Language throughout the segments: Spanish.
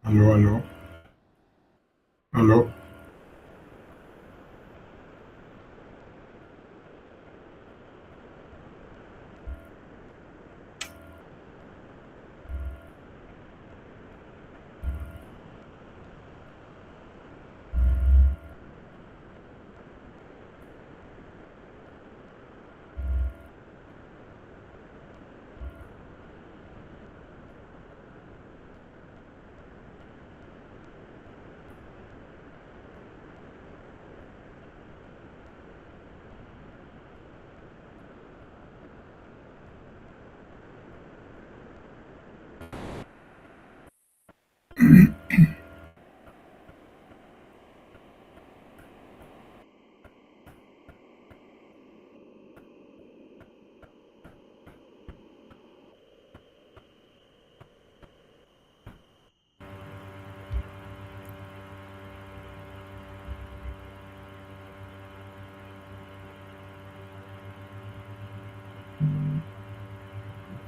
Aló, aló, aló.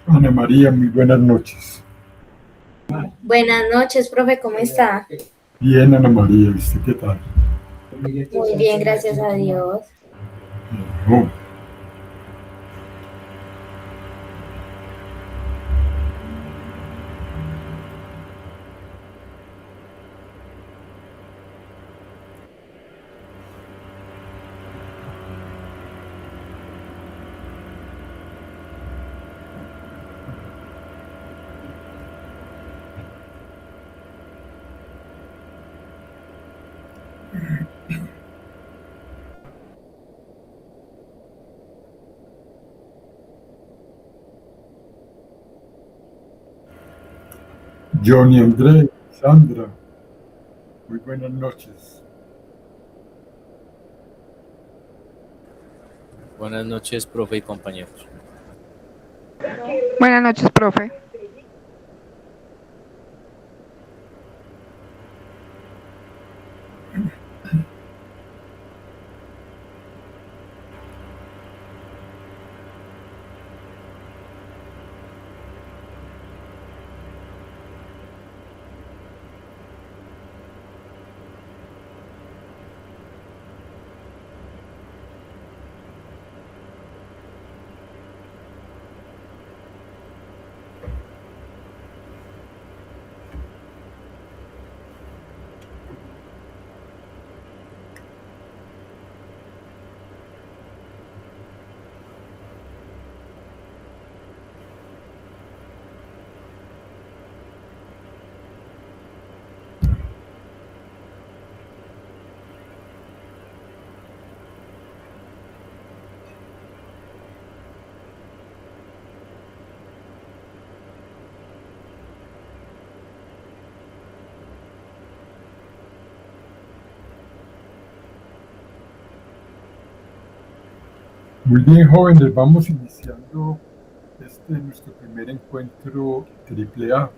Ana María, muy buenas noches. Buenas noches, profe, ¿cómo está? Bien, Ana María, ¿viste qué tal? Muy bien, gracias a Dios. No, Johnny Andrés, Sandra, muy buenas noches. Buenas noches, profe y compañeros. Buenas noches, profe. Muy bien, jóvenes, vamos iniciando nuestro primer encuentro triple A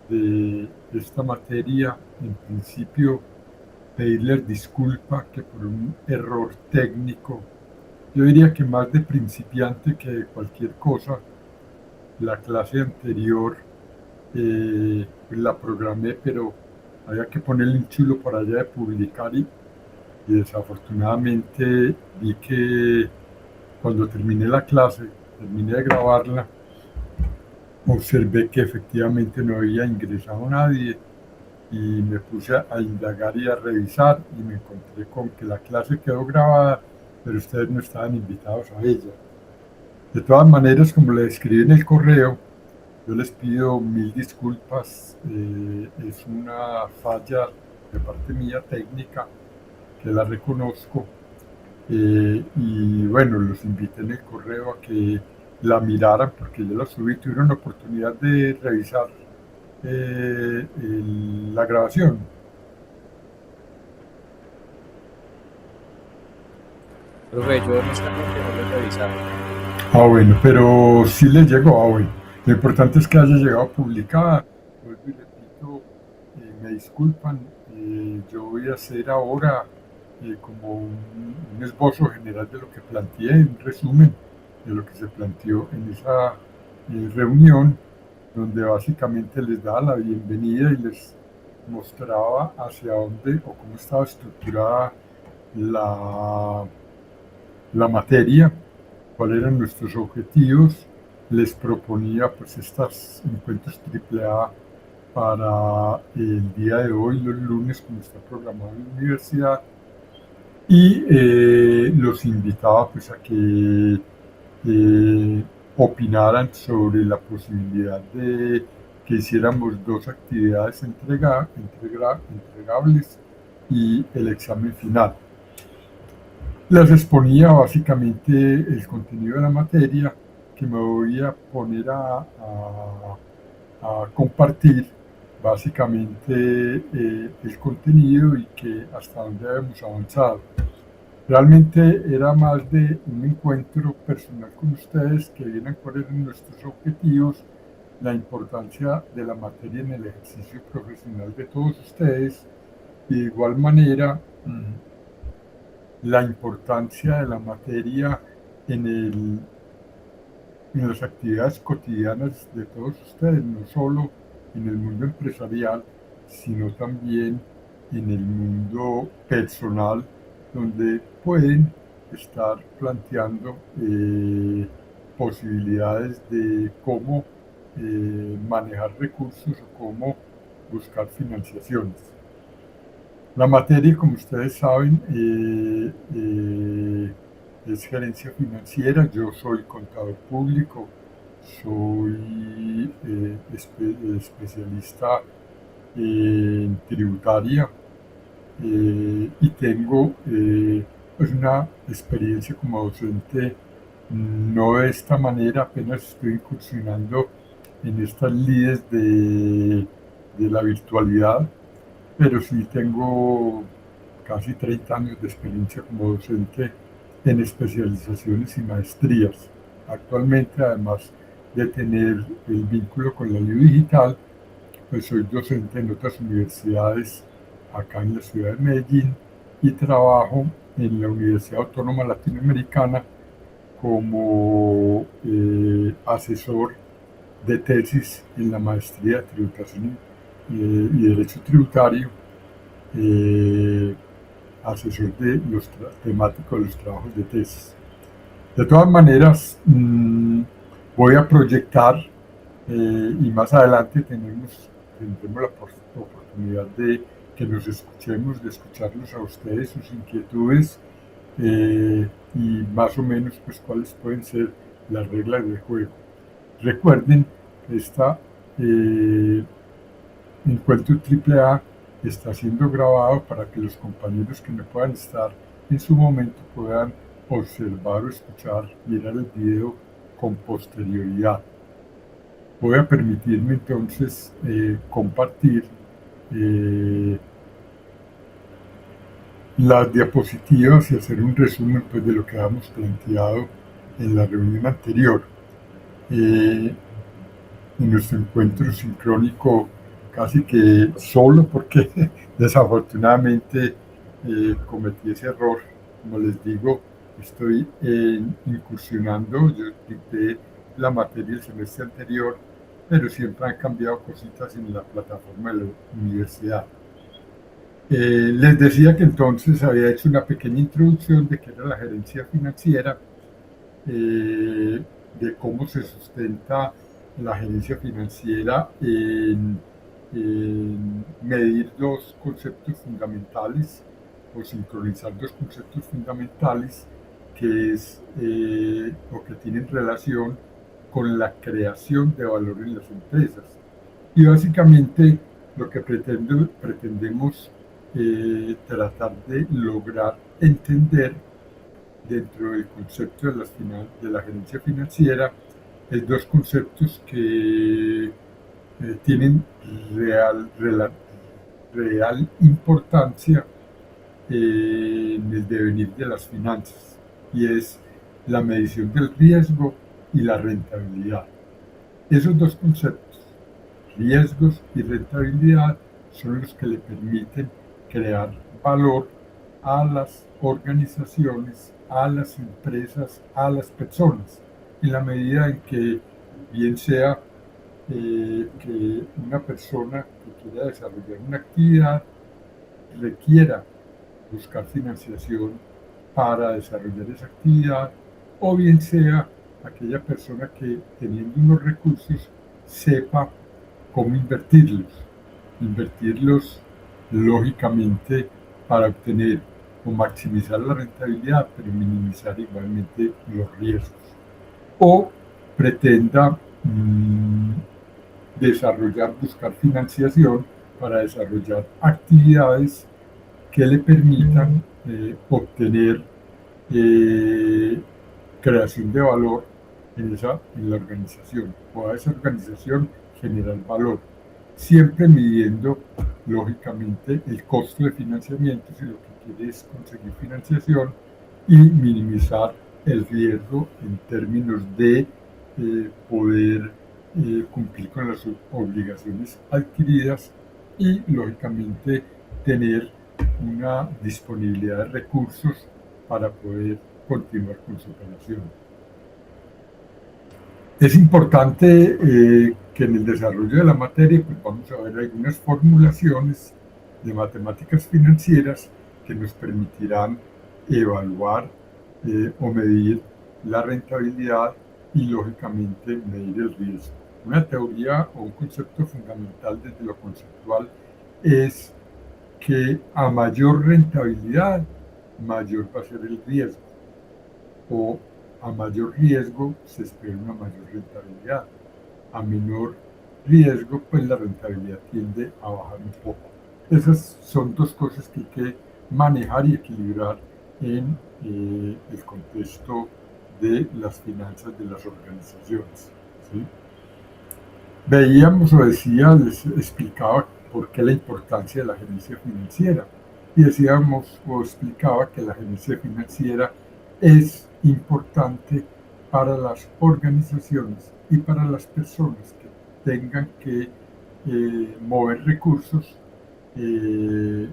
de esta materia. En principio, pedirles disculpa que por un error técnico, yo diría que más de principiante que de cualquier cosa, la clase anterior pues la programé, pero había que ponerle un chulo por allá de publicar y desafortunadamente vi que cuando terminé la clase, terminé de grabarla, observé que efectivamente no había ingresado nadie y me puse a indagar y a revisar y me encontré con que la clase quedó grabada, pero ustedes no estaban invitados a ella. De todas maneras, como le escribí en el correo, yo les pido mil disculpas, es una falla de parte mía técnica que la reconozco y bueno, los invité en el correo a que la miraran porque yo la subí, tuvieron la oportunidad de revisar la grabación. Profe, yo honestamente no lo he revisado. Ah, bueno, pero sí les llegó, ah, bueno. Lo importante es que haya llegado publicada. Vuelvo y repito, me disculpan, yo voy a hacer ahora como un esbozo general de lo que planteé, un resumen de lo que se planteó en esa reunión, donde básicamente les daba la bienvenida y les mostraba hacia dónde o cómo estaba estructurada la materia, cuáles eran nuestros objetivos. Les proponía pues estos encuentros AAA para el día de hoy, los lunes, como está programado en la universidad, y los invitaba pues a que opinaran sobre la posibilidad de que hiciéramos dos actividades entregables y el examen final. Les exponía básicamente el contenido de la materia, que me voy a poner a compartir básicamente el contenido y que hasta dónde habíamos avanzado. Realmente era más de un encuentro personal con ustedes, que vieran cuáles eran nuestros objetivos, la importancia de la materia en el ejercicio profesional de todos ustedes, y de igual manera la importancia de la materia en las actividades cotidianas de todos ustedes, no solo en el mundo empresarial, sino también en el mundo personal, donde pueden estar planteando posibilidades de cómo manejar recursos o cómo buscar financiaciones. La materia, como ustedes saben, es gerencia financiera. Yo soy contador público, soy especialista en tributaria, y tengo pues una experiencia como docente, no de esta manera, apenas estoy incursionando en estas lides de la virtualidad, pero sí tengo casi 30 años de experiencia como docente en especializaciones y maestrías. Actualmente, además de tener el vínculo con la IU Digital, pues soy docente en otras universidades acá en la ciudad de Medellín y trabajo en la Universidad Autónoma Latinoamericana como asesor de tesis en la maestría de tributación y derecho tributario, asesor de los temáticos de los trabajos de tesis. De todas maneras, voy a proyectar y más adelante tendremos la oportunidad de que nos escuchemos, de escucharlos a ustedes, sus inquietudes, y más o menos pues cuáles pueden ser las reglas del juego. Recuerden que encuentro AAA está siendo grabado para que los compañeros que no puedan estar en su momento puedan observar o escuchar, mirar el video con posterioridad. Voy a permitirme entonces compartir las diapositivas y hacer un resumen pues, de lo que habíamos planteado en la reunión anterior. En nuestro encuentro sincrónico casi que solo, porque desafortunadamente cometí ese error. Como les digo, estoy incursionando. Yo dicté la materia el semestre anterior, pero siempre han cambiado cositas en la plataforma de la universidad. Les decía que entonces había hecho una pequeña introducción de qué era la gerencia financiera, de cómo se sustenta la gerencia financiera en medir dos conceptos fundamentales o sincronizar dos conceptos fundamentales que tienen relación con la creación de valor en las empresas. Y básicamente lo que pretendemos tratar de lograr entender dentro del concepto de la gerencia financiera es dos conceptos que tienen real importancia en el devenir de las finanzas, y es la medición del riesgo y la rentabilidad. Esos dos conceptos, riesgos y rentabilidad, son los que le permiten crear valor a las organizaciones, a las empresas, a las personas, en la medida en que bien sea que una persona que quiera desarrollar una actividad requiera buscar financiación para desarrollar esa actividad, o bien sea aquella persona que teniendo unos recursos sepa cómo invertirlos lógicamente para obtener o maximizar la rentabilidad, pero minimizar igualmente los riesgos. O pretenda buscar financiación para desarrollar actividades que le permitan obtener creación de valor en la organización, o a esa organización generar valor, siempre midiendo lógicamente el costo de financiamiento si lo que quiere es conseguir financiación, y minimizar el riesgo en términos de poder cumplir con las obligaciones adquiridas y lógicamente tener una disponibilidad de recursos para poder continuar con su operación. Es importante que en el desarrollo de la materia pues vamos a ver algunas formulaciones de matemáticas financieras que nos permitirán evaluar o medir la rentabilidad y lógicamente medir el riesgo. Una teoría o un concepto fundamental desde lo conceptual es que a mayor rentabilidad, mayor va a ser el riesgo, o a mayor riesgo se espera una mayor rentabilidad. A menor riesgo, pues la rentabilidad tiende a bajar un poco. Esas son dos cosas que hay que manejar y equilibrar en el contexto de las finanzas de las organizaciones, ¿sí? Veíamos o les explicaba por qué la importancia de la gerencia financiera, y decíamos o explicaba que la gerencia financiera es importante para las organizaciones y para las personas que tengan que mover recursos. Es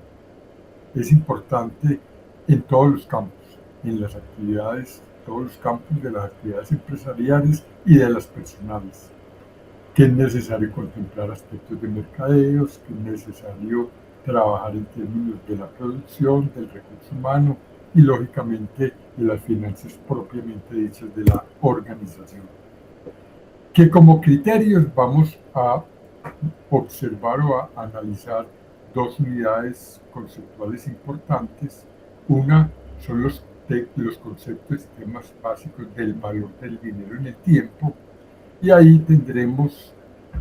importante en todos los campos, en las actividades, todos los campos de las actividades empresariales y de las personales, que es necesario contemplar aspectos de mercadeos, que es necesario trabajar en términos de la producción, del recurso humano y lógicamente de las finanzas propiamente dichas de la organización. Que como criterios vamos a observar o a analizar dos unidades conceptuales importantes. Una son los conceptos y temas básicos del valor del dinero en el tiempo, y ahí tendremos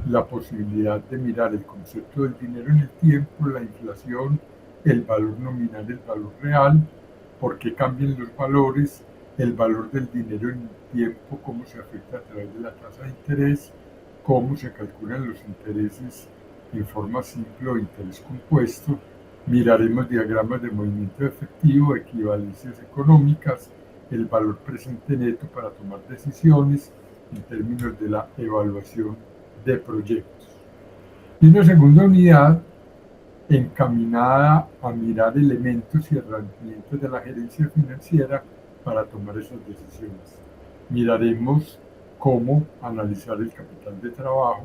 la posibilidad de mirar el concepto del dinero en el tiempo, la inflación, el valor nominal, el valor real, por qué cambian los valores, el valor del dinero en el tiempo, cómo se afecta a través de la tasa de interés, cómo se calculan los intereses en forma simple o interés compuesto. Miraremos diagramas de movimiento efectivo, equivalencias económicas, el valor presente neto para tomar decisiones en términos de la evaluación de proyectos. Y una segunda unidad encaminada a mirar elementos y herramientas de la gerencia financiera para tomar esas decisiones. Miraremos cómo analizar el capital de trabajo,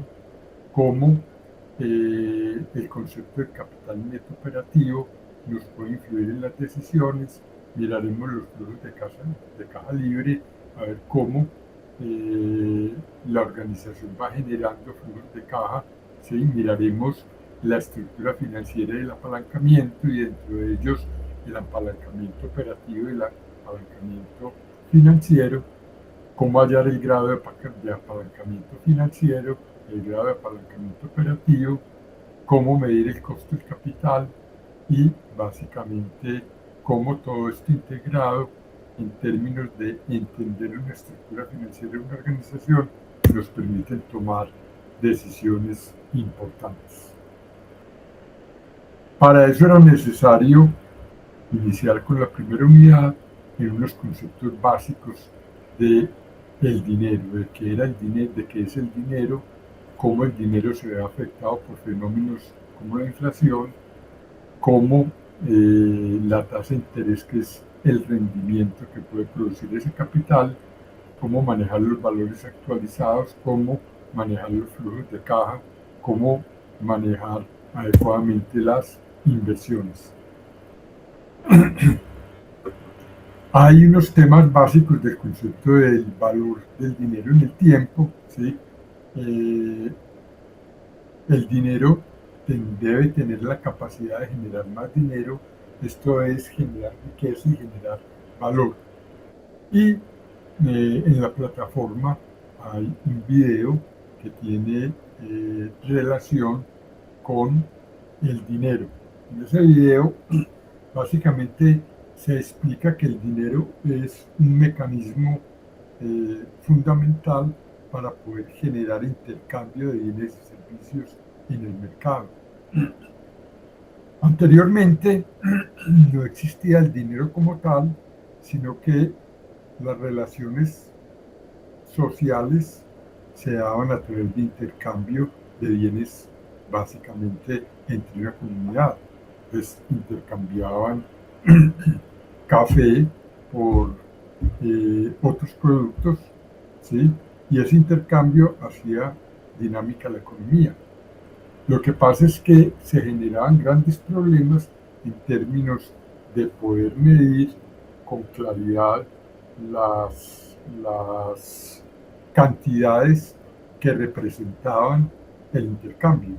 cómo el concepto de capital neto operativo nos puede influir en las decisiones. Miraremos los flujos de caja libre, a ver cómo la organización va generando flujos de caja, ¿sí? Miraremos la estructura financiera y el apalancamiento, y dentro de ellos el apalancamiento operativo y el apalancamiento financiero, cómo hallar el grado de apalancamiento financiero, el grado de apalancamiento operativo, cómo medir el costo del capital y básicamente cómo todo esto integrado en términos de entender una estructura financiera de una organización nos permite tomar decisiones importantes. Para eso era necesario iniciar con la primera unidad en unos conceptos básicos de el dinero, de qué era el dinero, de qué es el dinero, cómo el dinero se ve afectado por fenómenos como la inflación, cómo la tasa de interés, que es el rendimiento que puede producir ese capital, cómo manejar los valores actualizados, cómo manejar los flujos de caja, cómo manejar adecuadamente las inversiones. Hay unos temas básicos del concepto del valor del dinero en el tiempo, ¿sí? El dinero debe tener la capacidad de generar más dinero, esto es generar riqueza y generar valor. Y en la plataforma hay un video que tiene relación con el dinero. En ese video básicamente se explica que el dinero es un mecanismo fundamental para poder generar intercambio de bienes y servicios en el mercado. Anteriormente no existía el dinero como tal, sino que las relaciones sociales se daban a través de intercambio de bienes, básicamente entre una comunidad. Pues intercambiaban café por otros productos, ¿sí? Y ese intercambio hacía dinámica la economía. Lo que pasa es que se generaban grandes problemas en términos de poder medir con claridad las cantidades que representaban el intercambio.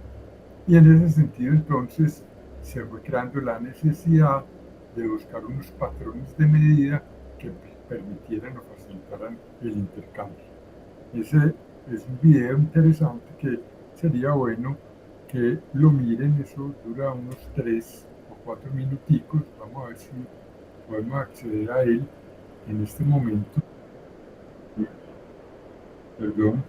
Y en ese sentido, entonces, se fue creando la necesidad de buscar unos patrones de medida que permitieran o facilitaran el intercambio. Ese es un video interesante que sería bueno que lo miren. Eso dura unos 3 o 4 minuticos. Vamos a ver si podemos acceder a él en este momento. Perdón.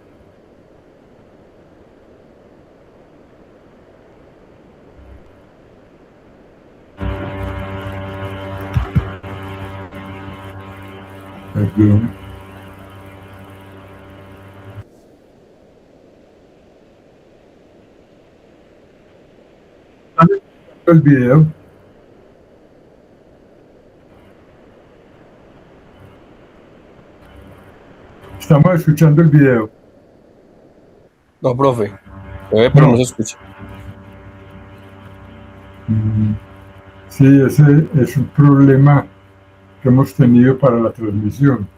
Perdón. El video. Estamos escuchando el video. No, profe. Pero no se escucha. Sí, ese es un problema que hemos tenido para la transmisión.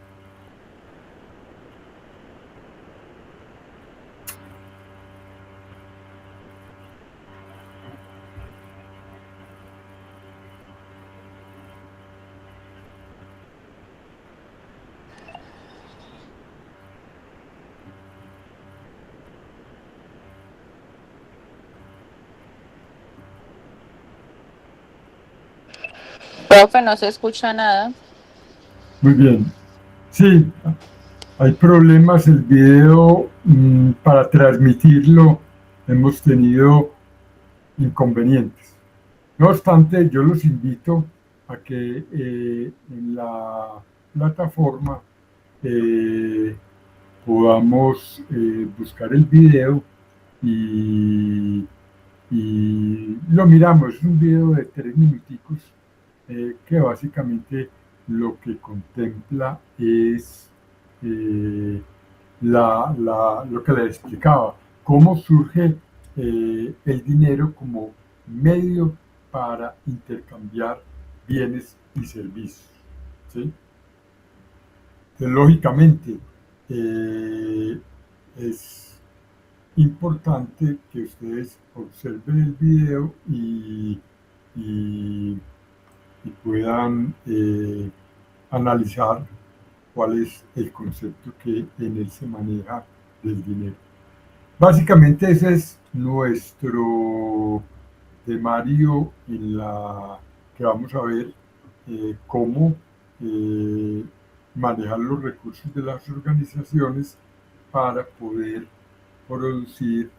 Profe, no se escucha nada. Muy bien. Sí, hay problemas. El video, para transmitirlo, hemos tenido inconvenientes. No obstante, yo los invito a que en la plataforma podamos buscar el video y lo miramos. Es un video de 3 minuticos que básicamente lo que contempla es lo que les explicaba, cómo surge el dinero como medio para intercambiar bienes y servicios, ¿sí? Entonces, lógicamente, es importante que ustedes observen el video y puedan analizar cuál es el concepto que en él se maneja del dinero. Básicamente ese es nuestro temario en la que vamos a ver cómo manejar los recursos de las organizaciones para poder producir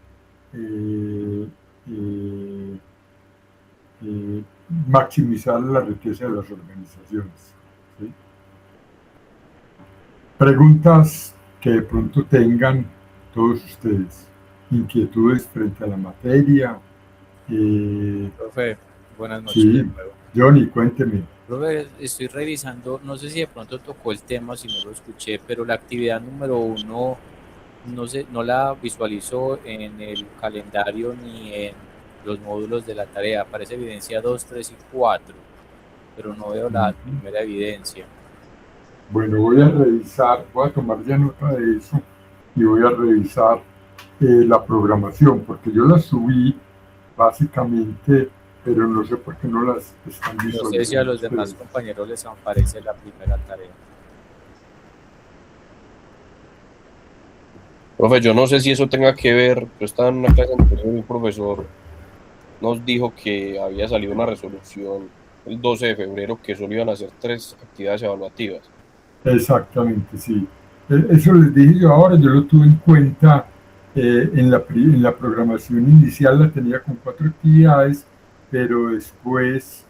maximizar la riqueza de las organizaciones, ¿sí? Preguntas que de pronto tengan todos ustedes, inquietudes frente a la materia. Profe, buenas noches. Sí, Johnny, cuénteme. Profe, estoy revisando, no sé si de pronto tocó el tema, si no lo escuché, pero la actividad número 1, no sé, no la visualizo en el calendario ni en los módulos de la tarea. Aparece evidencia 2, 3 y 4, pero no veo la primera evidencia. Bueno, voy a revisar, voy a tomar ya nota de eso y voy a revisar la programación, porque yo la subí básicamente, pero no sé por qué no las están No visualizando. sé si a los demás ustedes. compañeros les aparece la primera tarea. Profe, yo no sé si eso tenga que ver, yo estaba en una clase anterior y un profesor nos dijo que había salido una resolución el 12 de febrero que solo iban a hacer 3 actividades evaluativas. Exactamente, sí. Eso les dije yo ahora, yo lo tuve en cuenta en la programación inicial, la tenía con 4 actividades, pero después,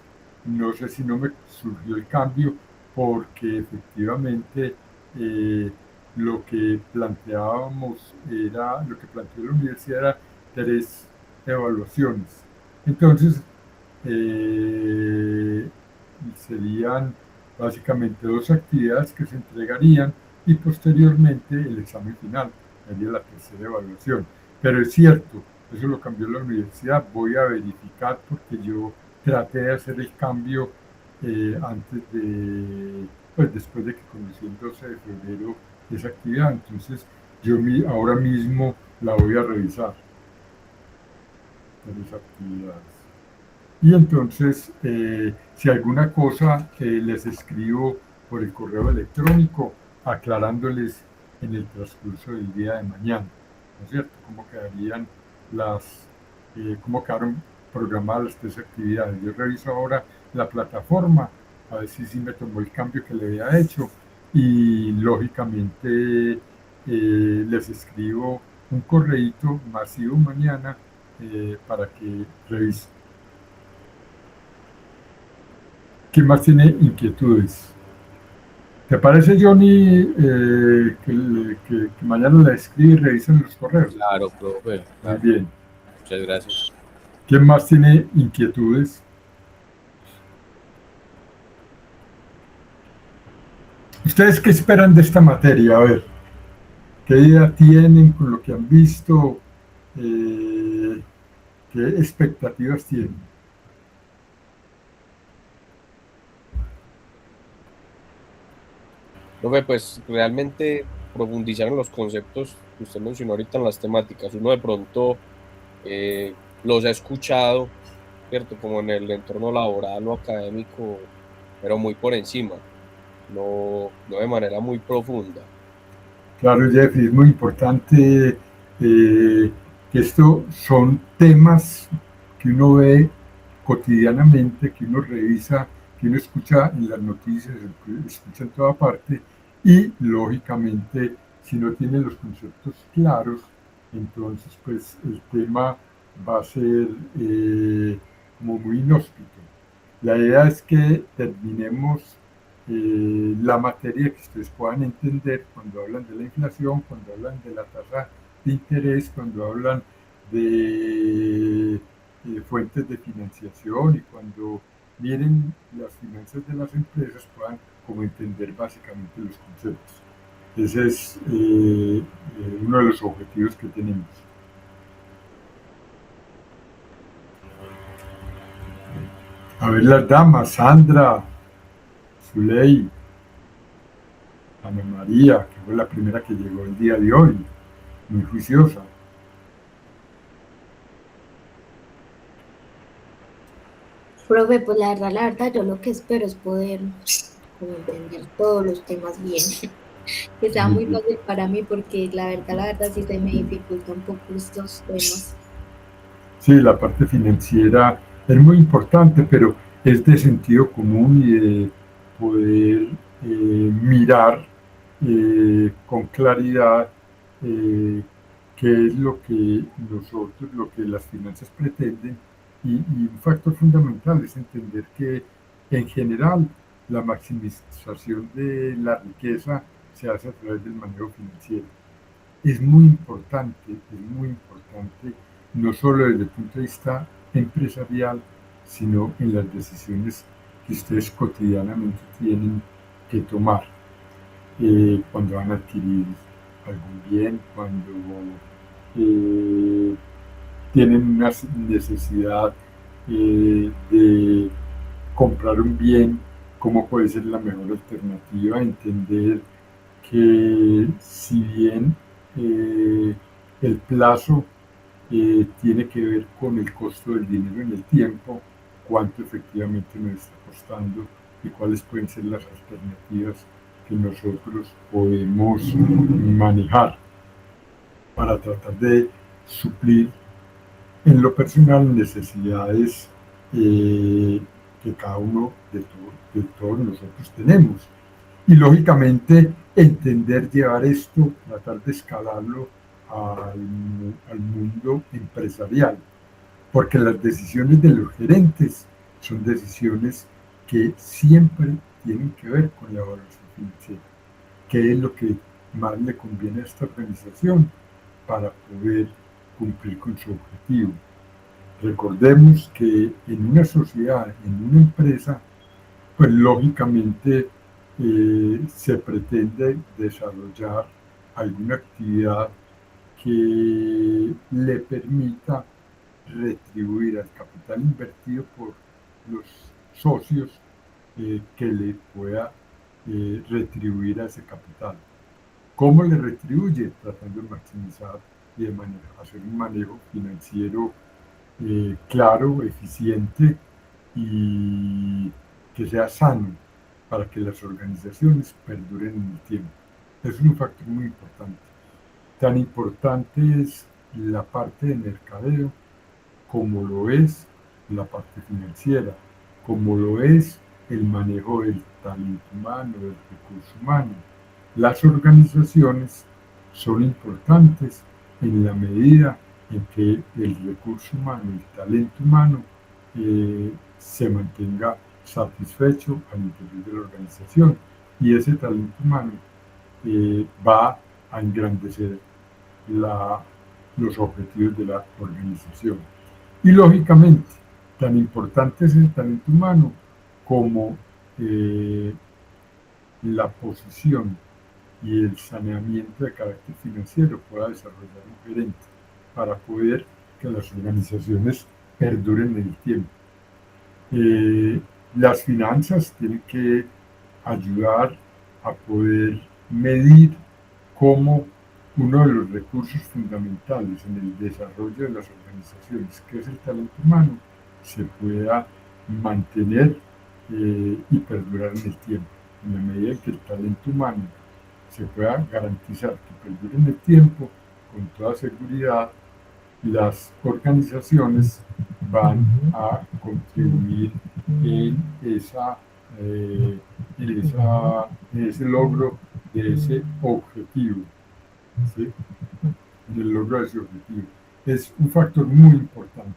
no sé si no me surgió el cambio, porque efectivamente lo que planteábamos era, lo que planteó la universidad era 3 evaluaciones. Entonces, serían básicamente 2 actividades que se entregarían y posteriormente el examen final, sería la tercera evaluación. Pero es cierto, eso lo cambió la universidad, voy a verificar porque yo traté de hacer el cambio antes de, pues después de que conocí el 12 de febrero esa actividad, entonces yo ahora mismo la voy a revisar, 3 actividades. Y entonces, si alguna cosa les escribo por el correo electrónico, aclarándoles en el transcurso del día de mañana, ¿no es cierto? Cómo quedaron programadas las 3 actividades. Yo reviso ahora la plataforma, a ver si me tomó el cambio que le había hecho y lógicamente les escribo un correíto masivo mañana para que revisen. ¿Quién más tiene inquietudes? ¿Te parece, Johnny, que mañana la escribe y revisen los correos? Claro, profe. Claro. Muy bien. Muchas gracias. ¿Quién más tiene inquietudes? ¿Ustedes qué esperan de esta materia? A ver, ¿qué idea tienen con lo que han visto? ¿Qué expectativas tienen? Profe, pues realmente profundizar en los conceptos que usted mencionó ahorita en las temáticas. Uno de pronto los ha escuchado, ¿cierto? Como en el entorno laboral o académico, pero muy por encima, no de manera muy profunda. Claro, Jeffrey, es muy importante que estos son temas que uno ve cotidianamente, que uno revisa, que uno escucha en las noticias, que escucha en toda parte y lógicamente si no tiene los conceptos claros, entonces pues el tema va a ser como muy inhóspito. La idea es que terminemos la materia que ustedes puedan entender cuando hablan de la inflación, cuando hablan de la tasa de interés, cuando hablan de fuentes de financiación y cuando miren las finanzas de las empresas puedan como entender básicamente los conceptos. Ese es uno de los objetivos que tenemos. A ver las damas, Sandra, Zuley, Ana María, que fue la primera que llegó el día de hoy, muy juiciosa. Profe, pues la verdad, yo lo que espero es poder como entender todos los temas bien. Que sea muy fácil para mí porque la verdad sí se me dificulta un poco estos temas. Sí, la parte financiera es muy importante, pero es de sentido común y de poder mirar con claridad qué es lo que nosotros, lo que las finanzas pretenden y un factor fundamental es entender que en general la maximización de la riqueza se hace a través del manejo financiero. Es muy importante, no solo desde el punto de vista empresarial, sino en las decisiones que ustedes cotidianamente tienen que tomar cuando van a adquirir algún bien, cuando tienen una necesidad de comprar un bien, cómo puede ser la mejor alternativa, entender que si bien el plazo tiene que ver con el costo del dinero en el tiempo, cuánto efectivamente nos está costando y cuáles pueden ser las alternativas que nosotros podemos manejar para tratar de suplir en lo personal necesidades que cada uno de todos nosotros tenemos. Y lógicamente entender, llevar esto, tratar de escalarlo al mundo empresarial, porque las decisiones de los gerentes son decisiones que siempre tienen que ver con la evaluación financiera. ¿Qué es lo que más le conviene a esta organización para poder cumplir con su objetivo? Recordemos que en una sociedad, en una empresa, pues lógicamente se pretende desarrollar alguna actividad que le permita retribuir al capital invertido por los socios que le pueda retribuir a ese capital. ¿Cómo le retribuye? Tratando de maximizar y de hacer un manejo financiero claro, eficiente y que sea sano para que las organizaciones perduren en el tiempo. Es un factor muy importante. Tan importante es la parte de mercadeo como lo es la parte financiera, como lo es el manejo del talento humano, del recurso humano. Las organizaciones son importantes en la medida en que el recurso humano, el talento humano, se mantenga satisfecho al interior de la organización, y ese talento humano va a engrandecer los objetivos de la organización. Y lógicamente, tan importante es el talento humano como la posición y el saneamiento de carácter financiero pueda desarrollar un gerente para poder que las organizaciones perduren en el tiempo. Las finanzas tienen que ayudar a poder medir cómo uno de los recursos fundamentales en el desarrollo de las organizaciones, que es el talento humano, se pueda mantener y perdurar en el tiempo. En la medida en que el talento humano se pueda garantizar que perdure en el tiempo, con toda seguridad, las organizaciones van a contribuir en ese logro de ese objetivo. ¿Sí? En el logro de ese objetivo. Es un factor muy importante,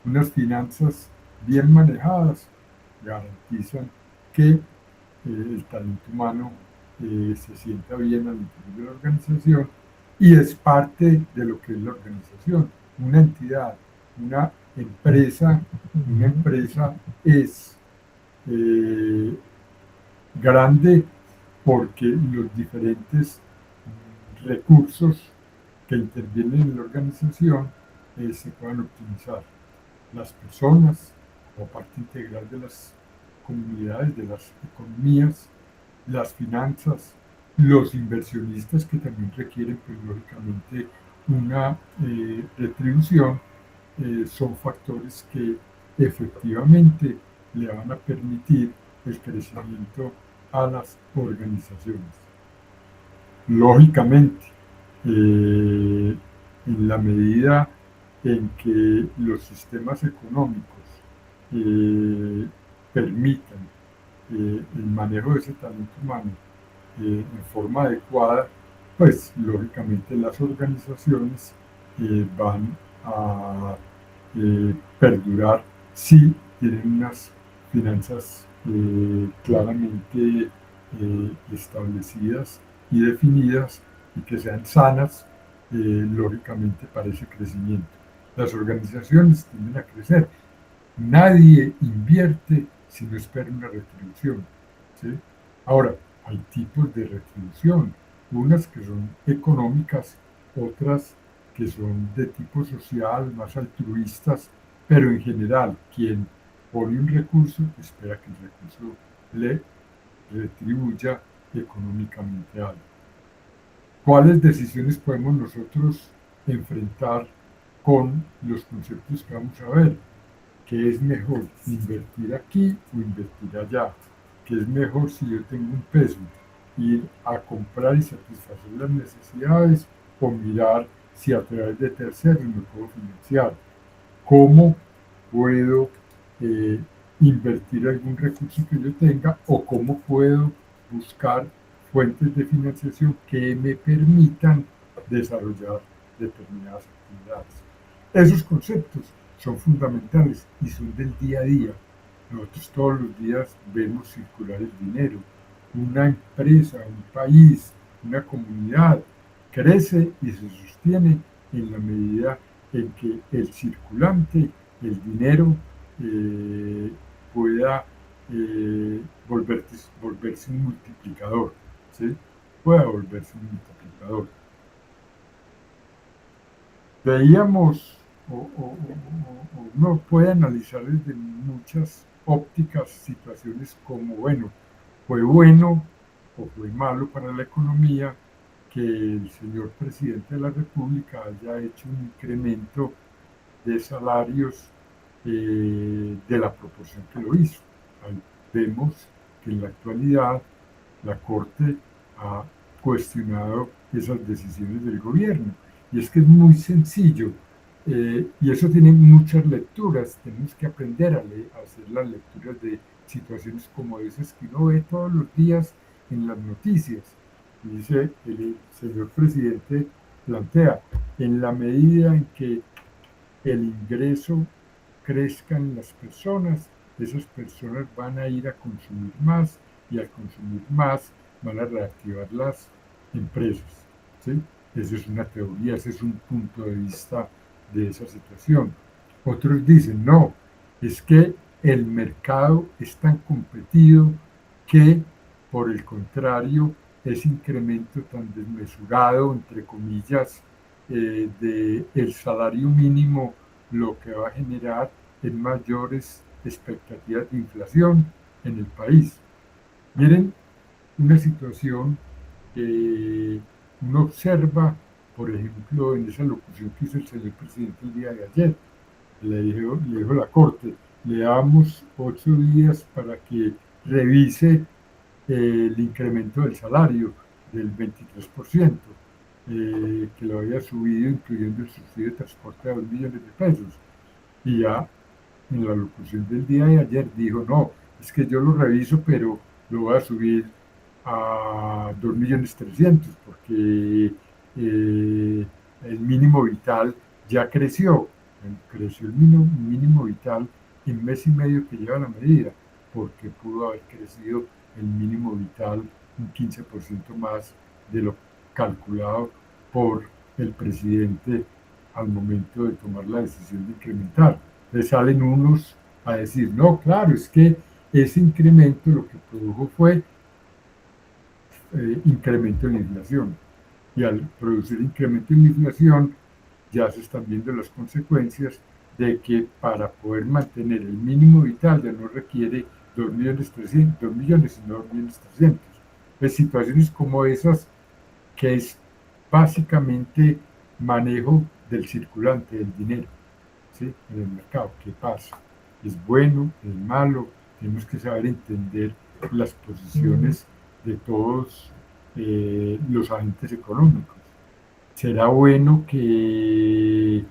Unas finanzas bien manejadas garantizan que el talento humano se sienta bien al interior de la organización y es parte de lo que es la organización. Una entidad, una empresa es grande porque los diferentes recursos que intervienen en la organización se puedan optimizar. Las personas, como parte integral de las comunidades, de las economías, las finanzas, los inversionistas que también requieren, pues, lógicamente, una retribución, son factores que efectivamente le van a permitir el crecimiento a las organizaciones. Lógicamente, en la medida en que los sistemas económicos permitan el manejo de ese talento humano en forma adecuada, pues lógicamente las organizaciones van a perdurar si tienen unas finanzas claramente establecidas y definidas y que sean sanas, lógicamente, para ese crecimiento. Las organizaciones tienden a crecer. Nadie invierte si no espera una retribución, ¿sí? Ahora, hay tipos de retribución, unas que son económicas, otras que son de tipo social, más altruistas, pero en general, quien pone un recurso espera que el recurso le retribuya económicamente algo. ¿Cuáles decisiones podemos nosotros enfrentar con los conceptos que vamos a ver? ¿Qué es mejor, invertir aquí o invertir allá? ¿Qué es mejor si yo tengo un peso, ir a comprar y satisfacer las necesidades o mirar si a través de terceros me puedo financiar? ¿Cómo puedo eh, invertir algún recurso que yo tenga o cómo puedo buscar fuentes de financiación que me permitan desarrollar determinadas actividades? Esos conceptos son fundamentales y son del día a día. Nosotros todos los días vemos circular el dinero. Una empresa, un país, una comunidad crece y se sostiene en la medida en que el circulante, el dinero, pueda volverse un multiplicador, ¿sí? Pueda volverse un multiplicador. Veíamos, o uno puede analizar desde muchas ópticas situaciones como, bueno, fue bueno o fue malo para la economía que el señor presidente de la República haya hecho un incremento de salarios de la proporción que lo hizo. Ahí vemos que en la actualidad la Corte ha cuestionado esas decisiones del gobierno. Y es que es muy sencillo, y eso tiene muchas lecturas. Tenemos que aprender a hacer las lecturas de situaciones como esas que uno ve todos los días en las noticias. Y dice el señor presidente, plantea, en la medida en que el ingreso crezca en las personas, esas personas van a ir a consumir más y al consumir más van a reactivar las empresas, ¿sí? Esa es una teoría, ese es un punto de vista de esa situación. Otros dicen, no, es que el mercado es tan competido que, por el contrario, ese incremento tan desmesurado, entre comillas, del salario mínimo, lo que va a generar es mayores expectativas de inflación en el país. Miren, una situación que uno observa, por ejemplo, en esa locución que hizo el señor presidente el día de ayer. Le dijo la Corte, le damos 8 días para que revise el incremento del salario del 23%, que lo había subido, incluyendo el subsidio de transporte a 2 millones de pesos. Y ya en la locución del día de ayer dijo, no, es que yo lo reviso, pero lo voy a subir a 2.300.000, porque el mínimo vital ya creció el mínimo vital en mes y medio que lleva la medida, porque pudo haber crecido el mínimo vital un 15% más de lo calculado por el presidente al momento de tomar la decisión de incrementar. Le salen unos a decir, no, claro, es que ese incremento lo que produjo fue incremento en la inflación. Y al producir incremento en la inflación, ya se están viendo las consecuencias de que para poder mantener el mínimo vital ya no requiere 2.300.000, sino 2.300.000. Pues situaciones como esas, que es básicamente manejo del circulante del dinero, ¿sí? En el mercado. ¿Qué pasa? ¿Es bueno? ¿Es malo? Tenemos que saber entender las posiciones de todos los agentes económicos. ¿Será bueno que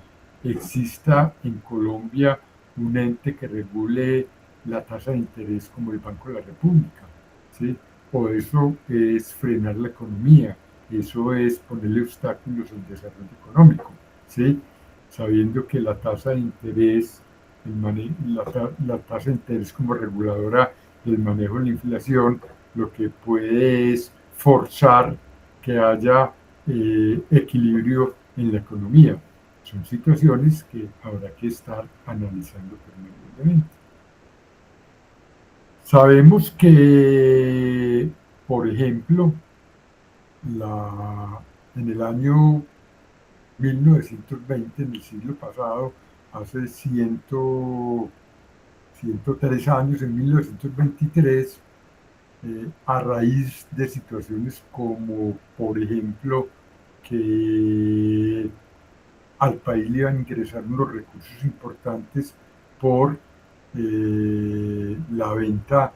exista en Colombia un ente que regule la tasa de interés como el Banco de la República? ¿Sí? O eso es frenar la economía, eso es ponerle obstáculos al desarrollo económico, ¿sí? Sabiendo que la tasa de interés, la tasa de interés como reguladora del manejo de la inflación, lo que puede es forzar que haya equilibrio en la economía. son situaciones que habrá que estar analizando permanentemente. Sabemos que, por ejemplo, en el año 1920, en el siglo pasado, hace 103 años, en 1923, a raíz de situaciones como, por ejemplo, que al país le iban a ingresar unos recursos importantes por la venta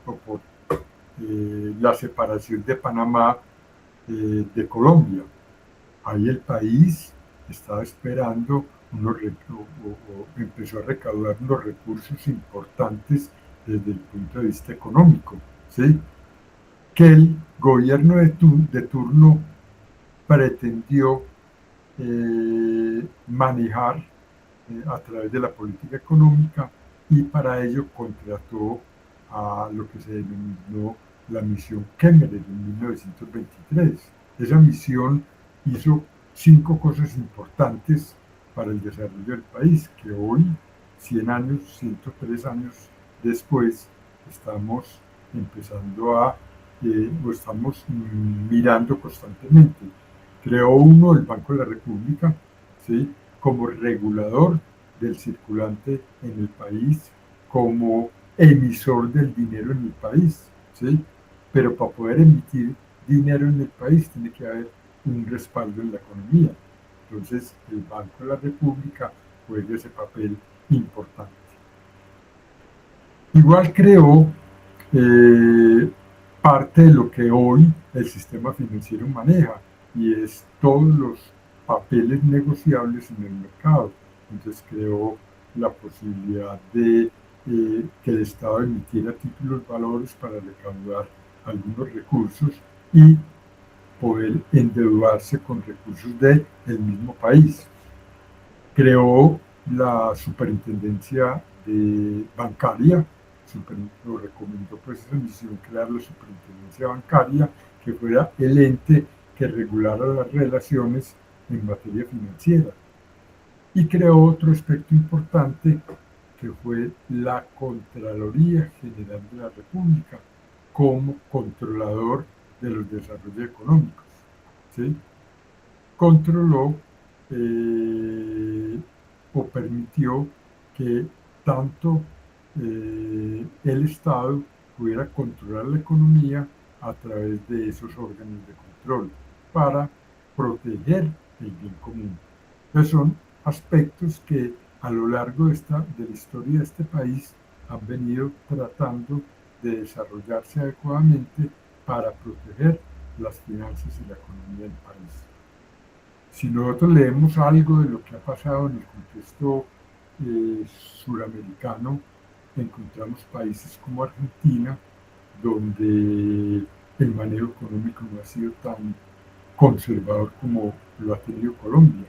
o por la separación de Panamá de Colombia. Ahí el país estaba esperando empezó a recaudar unos recursos importantes desde el punto de vista económico, ¿sí? Que el gobierno de turno pretendió manejar a través de la política económica, y para ello contrató a lo que se denominó la misión Kemmerer en 1923. Esa misión hizo 5 cosas importantes para el desarrollo del país, que hoy, 100 años, 103 años después, estamos empezando o estamos mirando constantemente. Creó uno, el Banco de la República, ¿sí?, como regulador del circulante en el país, como emisor del dinero en el país, ¿sí? Pero para poder emitir dinero en el país tiene que haber un respaldo en la economía. Entonces, el Banco de la República juega ese papel importante. Igual creó parte de lo que hoy el sistema financiero maneja, y es todos los papeles negociables en el mercado. Entonces creó la posibilidad de que el Estado emitiera títulos valores para recaudar algunos recursos y poder endeudarse con recursos del mismo país. Creó la superintendencia bancaria, lo recomendó pues esa misión, crear la superintendencia bancaria, que fuera el ente que regulara las relaciones en materia financiera. Y creó otro aspecto importante, que fue la Contraloría General de la República, como controlador de los desarrollos económicos, ¿sí? Controló o permitió que tanto el Estado pudiera controlar la economía a través de esos órganos de control para proteger el bien común. Entonces son aspectos que a lo largo de la historia de este país han venido tratando de desarrollarse adecuadamente para proteger las finanzas y la economía del país. Si nosotros leemos algo de lo que ha pasado en el contexto suramericano, encontramos países como Argentina, donde el manejo económico no ha sido tan conservador como lo ha tenido Colombia.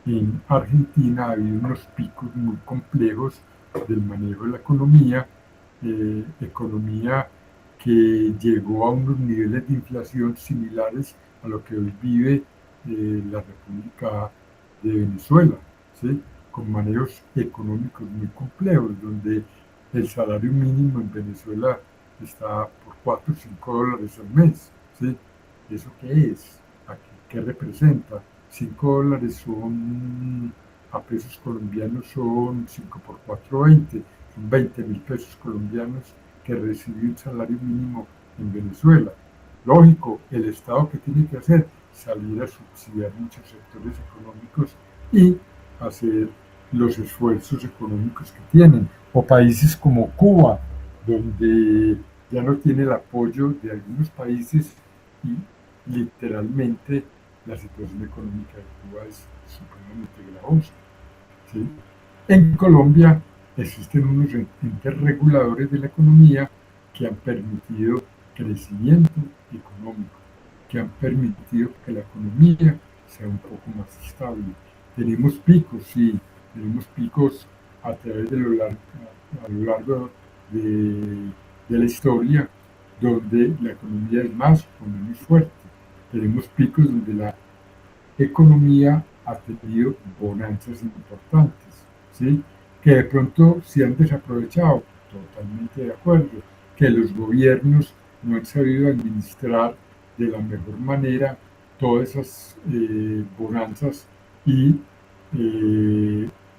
En Argentina ha habido unos picos muy complejos del manejo de la economía que llegó a unos niveles de inflación similares a lo que hoy vive la República de Venezuela, ¿sí?, con manejos económicos muy complejos, donde el salario mínimo en Venezuela está por 4 o 5 dólares al mes, ¿sí? ¿Eso qué es? ¿Qué representa? 5 dólares son, a pesos colombianos son 5 por 4, 20, son 20.000 pesos colombianos que recibe un salario mínimo en Venezuela. Lógico, el Estado, que tiene que hacer, salir a subsidiar muchos sectores económicos y hacer los esfuerzos económicos que tienen, o países como Cuba, donde ya no tiene el apoyo de algunos países y literalmente la situación económica de Cuba es supremamente gravosa, ¿sí? En Colombia existen unos entes reguladores de la economía que han permitido crecimiento económico, que han permitido que la economía sea un poco más estable. Tenemos picos, sí, tenemos picos a través de a lo largo de la historia, donde la economía es más o menos fuerte. Tenemos picos donde la economía ha tenido bonanzas importantes, ¿sí? Que de pronto se han desaprovechado, totalmente de acuerdo, que los gobiernos no han sabido administrar de la mejor manera todas esas bonanzas y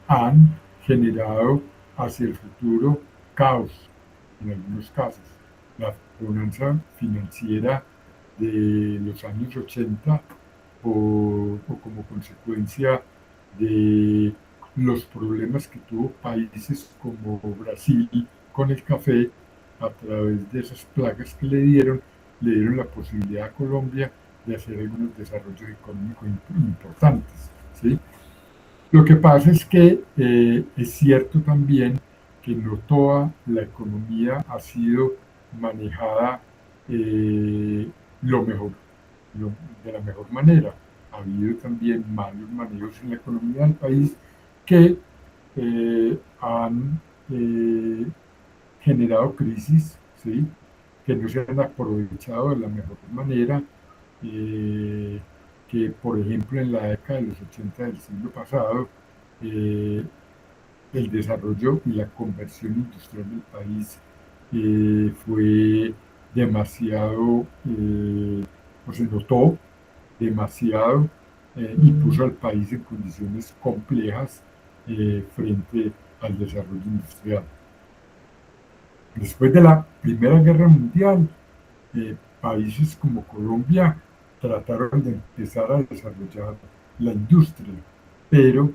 han generado hacia el futuro caos en algunos casos. La bonanza financiera de los años 80 o como consecuencia de los problemas que tuvo países como Brasil con el café a través de esas plagas que le dieron la posibilidad a Colombia de hacer algunos desarrollos económicos importantes, ¿sí? Lo que pasa es que es cierto también que no toda la economía ha sido manejada lo mejor, de la mejor manera. Ha habido también malos manejos en la economía del país que han generado crisis, ¿sí? Que no se han aprovechado de la mejor manera, que por ejemplo en la década de los 80 del siglo pasado, el desarrollo y la conversión industrial del país fue demasiado, o se notó demasiado y puso al país en condiciones complejas frente al desarrollo industrial. Después de la Primera Guerra Mundial, países como Colombia trataron de empezar a desarrollar la industria, pero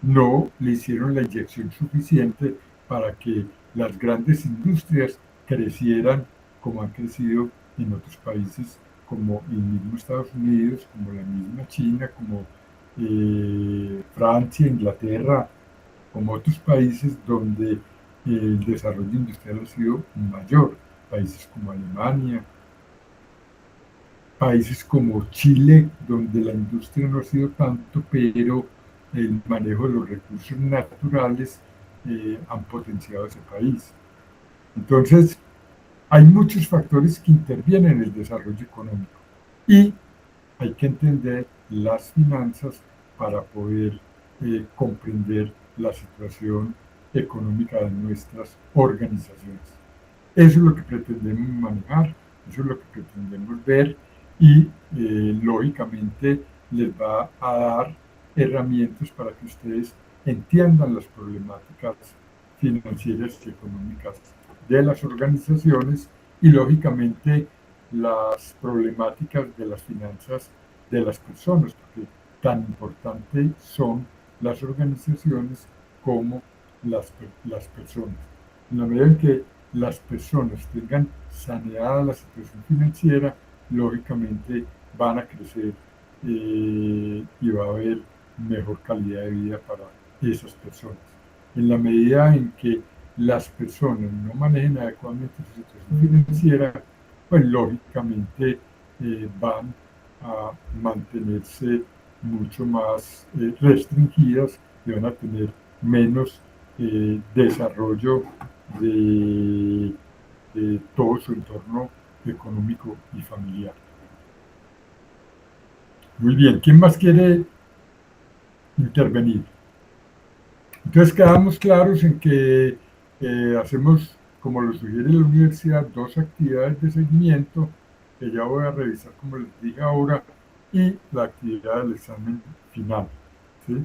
no le hicieron la inyección suficiente para que las grandes industrias crecieran como han crecido en otros países, como el mismo Estados Unidos, como la misma China, como Francia, Inglaterra, como otros países donde el desarrollo industrial ha sido mayor, países como Alemania, países como Chile, donde la industria no ha sido tanto, pero el manejo de los recursos naturales han potenciado ese país. Entonces, hay muchos factores que intervienen en el desarrollo económico y hay que entender las finanzas para poder comprender la situación económica de nuestras organizaciones. Eso es lo que pretendemos manejar, eso es lo que pretendemos ver y lógicamente les va a dar herramientas para que ustedes entiendan las problemáticas financieras y económicas de las organizaciones y lógicamente las problemáticas de las finanzas de las personas, porque tan importante son las organizaciones como las personas. En la medida en que las personas tengan saneada la situación financiera, lógicamente van a crecer y va a haber mejor calidad de vida para esas personas. En la medida en que las personas no manejen adecuadamente su situación financiera, pues lógicamente van a mantenerse mucho más restringidas y van a tener menos desarrollo de todo su entorno económico y familiar. Muy bien, ¿quién más quiere intervenir? Entonces quedamos claros en que hacemos, como lo sugiere la universidad, dos actividades de seguimiento, que ya voy a revisar como les dije ahora, y la actividad del examen final, ¿sí?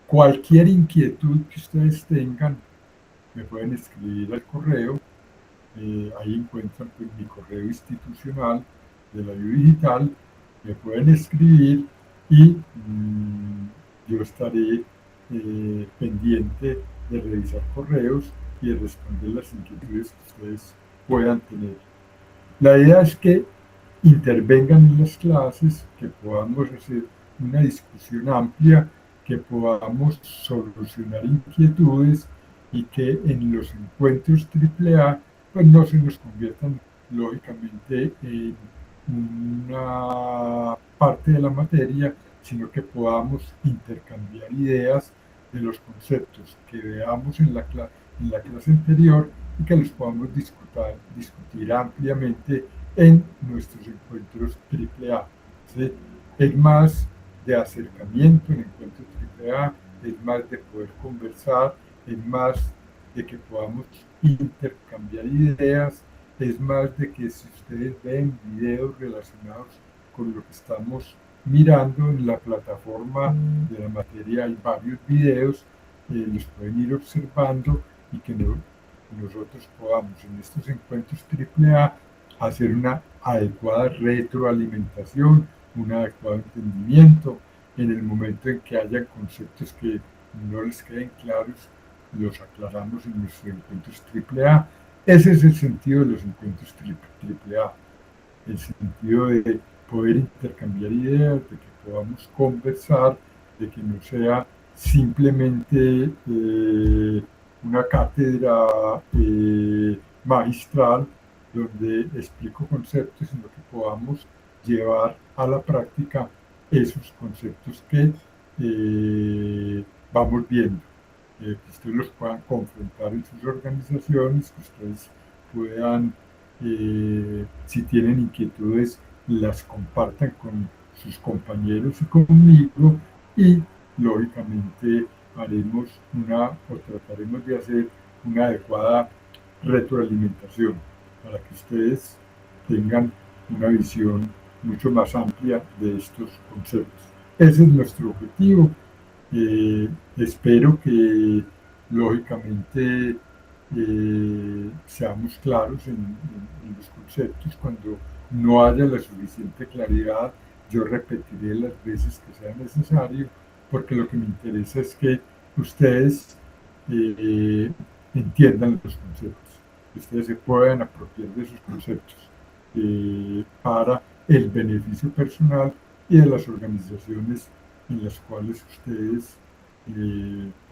Cualquier inquietud que ustedes tengan, me pueden escribir al correo, ahí encuentran pues, mi correo institucional de la Biodigital, me pueden escribir y yo estaré pendiente de revisar correos y de responder las inquietudes que ustedes puedan tener. La idea es que intervengan en las clases, que podamos hacer una discusión amplia, que podamos solucionar inquietudes y que en los encuentros AAA pues no se nos conviertan lógicamente en una parte de la materia, sino que podamos intercambiar ideas de los conceptos que veamos en la clase anterior y que los podamos discutir ampliamente en nuestros encuentros AAA. ¿Sí? es más de acercamiento en encuentros AAA, es más de poder conversar, es más de que podamos intercambiar ideas, es más de que si ustedes ven videos relacionados con lo que estamos mirando en la plataforma de la materia, hay varios videos, los pueden ir observando y que nosotros podamos en estos encuentros AAA hacer una adecuada retroalimentación, un adecuado entendimiento. En el momento en que haya conceptos que no les queden claros, los aclaramos en nuestros encuentros AAA. Ese es el sentido de los encuentros AAA, el sentido de poder intercambiar ideas, de que podamos conversar, de que no sea simplemente una cátedra magistral donde explico conceptos, sino que podamos llevar a la práctica esos conceptos que vamos viendo, que ustedes los puedan confrontar en sus organizaciones, que ustedes puedan, si tienen inquietudes, las compartan con sus compañeros y conmigo, y lógicamente haremos o trataremos de hacer una adecuada retroalimentación para que ustedes tengan una visión mucho más amplia de estos conceptos. Ese es nuestro objetivo. Espero que lógicamente seamos claros en los conceptos. Cuando no haya la suficiente claridad, yo repetiré las veces que sea necesario, porque lo que me interesa es que ustedes entiendan los conceptos, que ustedes se puedan apropiar de esos conceptos para el beneficio personal y de las organizaciones en las cuales ustedes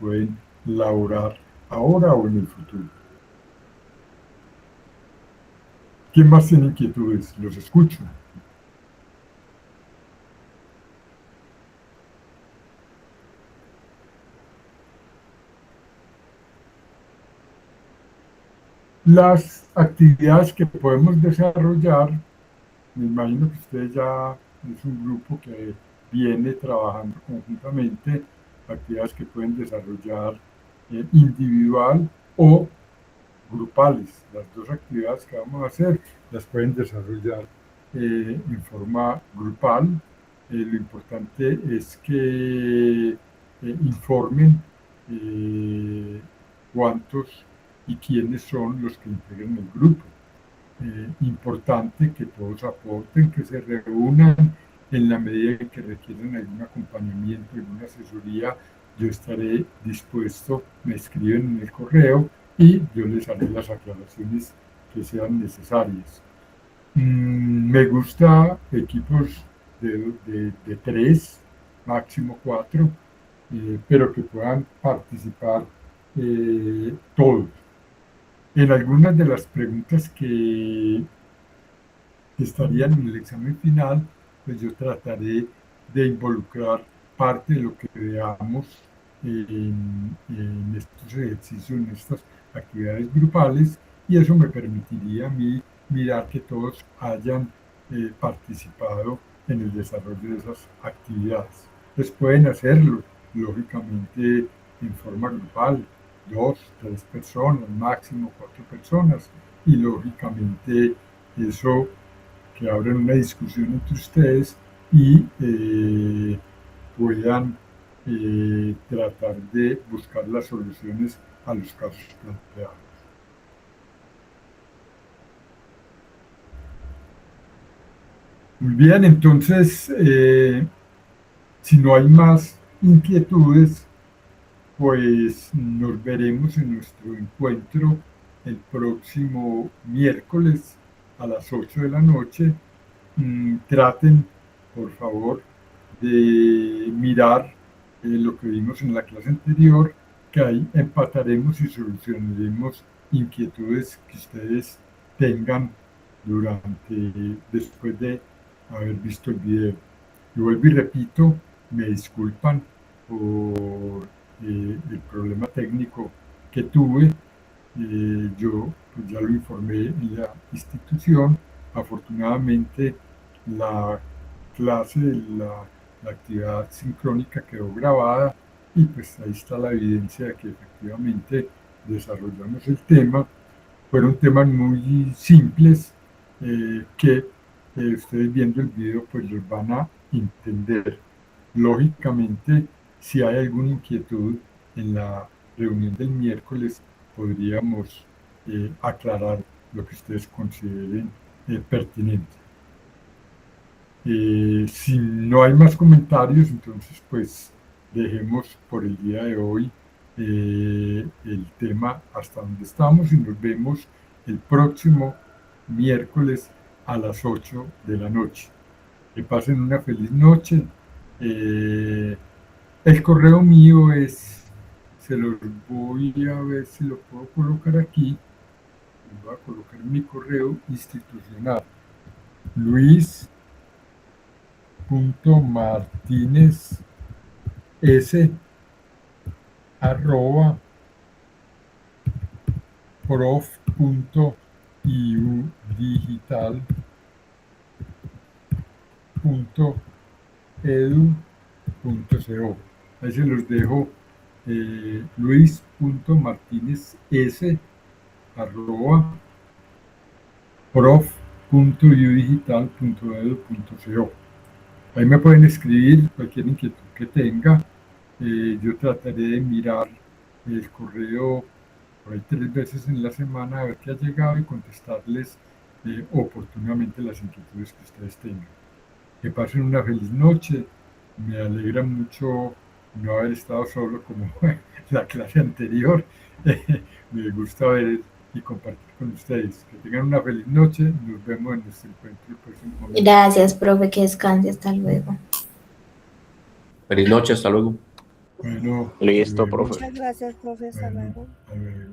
pueden laborar ahora o en el futuro. ¿Quién más tiene inquietudes? Los escucho. Las actividades que podemos desarrollar, me imagino que ustedes ya es un grupo que viene trabajando conjuntamente, actividades que pueden desarrollar individual o grupales. Las dos actividades que vamos a hacer las pueden desarrollar en forma grupal. Lo importante es que informen cuántos y quiénes son los que integran el grupo. Importante que todos aporten, que se reúnan en la medida en que requieren algún acompañamiento, alguna asesoría. Yo estaré dispuesto, me escriben en el correo y yo les haré las aclaraciones que sean necesarias. Me gusta equipos de 3, máximo 4, pero que puedan participar todos. En algunas de las preguntas que estarían en el examen final, pues yo trataré de involucrar parte de lo que veamos en estos ejercicios, en estas actividades grupales, y eso me permitiría a mí mirar que todos hayan participado en el desarrollo de esas actividades. Pues pueden hacerlo, lógicamente, en forma grupal, 2, 3 personas, máximo 4 personas, y lógicamente eso que abran una discusión entre ustedes y puedan tratar de buscar las soluciones a los casos planteados. Muy bien, entonces, si no hay más inquietudes, pues nos veremos en nuestro encuentro el próximo miércoles a las 8 de la noche. Traten, por favor, de mirar lo que vimos en la clase anterior, que ahí empataremos y solucionaremos inquietudes que ustedes tengan después de haber visto el video. Y vuelvo y repito, me disculpan por el problema técnico que tuve. Yo pues, ya lo informé en la institución. Afortunadamente la clase, la actividad sincrónica quedó grabada y pues ahí está la evidencia de que efectivamente desarrollamos el tema. Fueron temas muy simples que ustedes viendo el video pues los van a entender. Lógicamente, si hay alguna inquietud en la reunión del miércoles, podríamos aclarar lo que ustedes consideren pertinente. Si no hay más comentarios, entonces pues dejemos por el día de hoy el tema hasta donde estamos y nos vemos el próximo miércoles a las 8 de la noche. Que pasen una feliz noche. El correo mío se los voy a ver si lo puedo colocar aquí. Voy a colocar mi correo institucional. luis.martinez@prof.iudigital.edu.co. Ahí se los dejo. luis.martinez@prof.iudigital.edu.co. Ahí me pueden escribir cualquier inquietud que tenga. Yo trataré de mirar el correo por ahí 3 veces en la semana a ver qué ha llegado y contestarles oportunamente las inquietudes que ustedes tengan. Que pasen una feliz noche. Me alegra mucho no haber estado solo como la clase anterior. Me gusta ver y compartir con ustedes. Que tengan una feliz noche. Nos vemos en nuestro encuentro el próximo momento. Gracias, profe, que descanse. Hasta luego. Feliz noche, hasta luego. Bueno, Listo, hasta luego. profe. Muchas gracias, profe. Hasta Bueno, luego. hasta luego.